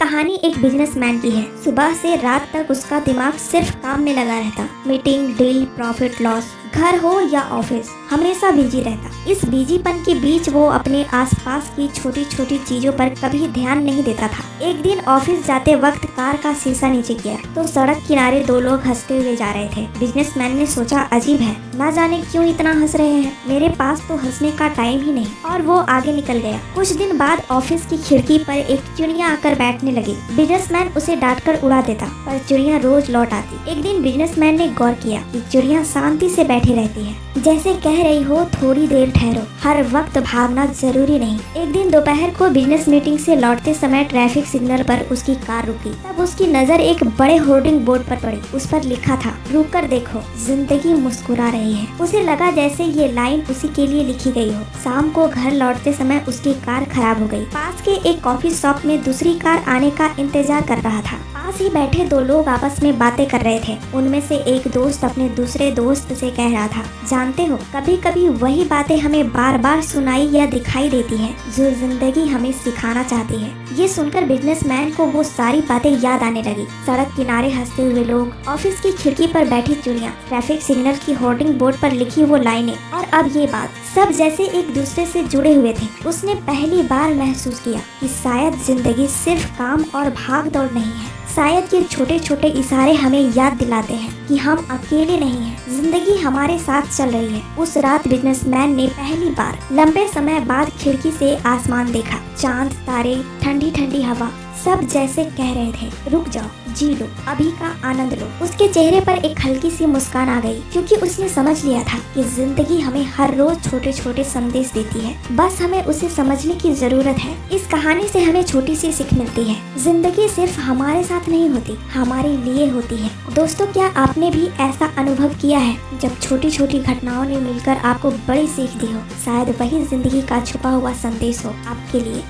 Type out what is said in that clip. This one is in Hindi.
कहानी एक बिजनेसमैन की है। सुबह से रात तक उसका दिमाग सिर्फ काम में लगा रहता। मीटिंग, डील, प्रॉफिट लॉस, घर हो या ऑफिस, हमेशा बिजी रहता। इस बिजीपन के बीच वो अपने आसपास की छोटी छोटी चीजों पर कभी ध्यान नहीं देता था। एक दिन ऑफिस जाते वक्त कार का शीशा नीचे किया तो सड़क किनारे दो लोग हंसते हुए जा रहे थे। बिजनेसमैन ने सोचा, अजीब है, ना जाने क्यों इतना हंस रहे हैं, मेरे पास तो हंसने का टाइम ही नहीं, और वो आगे निकल गया। कुछ दिन बाद ऑफिस की खिड़की पर एक चिड़िया आकर बैठने लगी। बिजनेसमैन उसे डांटकर उड़ा देता, पर चिड़िया रोज लौट आती। एक दिन बिजनेसमैन ने गौर किया कि चिड़िया शांति से बैठी रहती है, जैसे कह रही हो थोड़ी देर ठहरो, हर वक्त भागना जरूरी नहीं। एक दिन दोपहर को बिजनेस मीटिंग से लौटते समय ट्रैफिक सिग्नल पर उसकी कार रुकी। तब उसकी नजर एक बड़े होर्डिंग बोर्ड पर पड़ी। उस पर लिखा था, रुक कर देखो, जिंदगी मुस्कुरा रही है। उसे लगा जैसे ये लाइन उसी के लिए लिखी गई हो। शाम को घर लौटते समय उसकी कार खराब हो गई। पास के एक कॉफी शॉप में दूसरी कार आने का इंतजार कर रहा था। पास ही बैठे दो लोग आपस में बातें कर रहे थे। उनमें से एक दोस्त अपने दूसरे दोस्त से कह रहा था, जानते हो, कभी कभी वही बातें हमें बार बार सुनाई या दिखाई देती हैं जो जिंदगी हमें सिखाना चाहती है। ये सुनकर बिजनेसमैन को वो सारी बातें याद आने लगी। सड़क किनारे हंसते हुए लोग, ऑफिस की खिड़की पर बैठी चिड़िया, ट्रैफिक सिग्नल की होर्डिंग बोर्ड पर लिखी वो लाइनें, और अब ये बात, सब जैसे एक दूसरे से जुड़े हुए थे। उसने पहली बार महसूस किया कि शायद जिंदगी सिर्फ काम और भाग दौड़ नहीं है। शायद ये छोटे छोटे इशारे हमें याद दिलाते हैं कि हम अकेले नहीं हैं, जिंदगी हमारे साथ चल रही है। उस रात बिजनेसमैन ने पहली बार लंबे समय बाद खिड़की से आसमान देखा। चांद, तारे, ठंडी ठंडी हवा, सब जैसे कह रहे थे, रुक जाओ, जी लो, अभी का आनंद लो। उसके चेहरे पर एक हल्की सी मुस्कान आ गई, क्योंकि उसने समझ लिया था कि जिंदगी हमें हर रोज छोटे छोटे संदेश देती है, बस हमें उसे समझने की जरूरत है। इस कहानी से हमें छोटी सी सीख मिलती है, जिंदगी सिर्फ हमारे साथ नहीं होती, हमारे लिए होती है। दोस्तों, क्या आपने भी ऐसा अनुभव किया है जब छोटी छोटी घटनाओं ने मिलकर आपको बड़ी सीख दी हो? शायद वही जिंदगी का छुपा हुआ संदेश हो आपके लिए।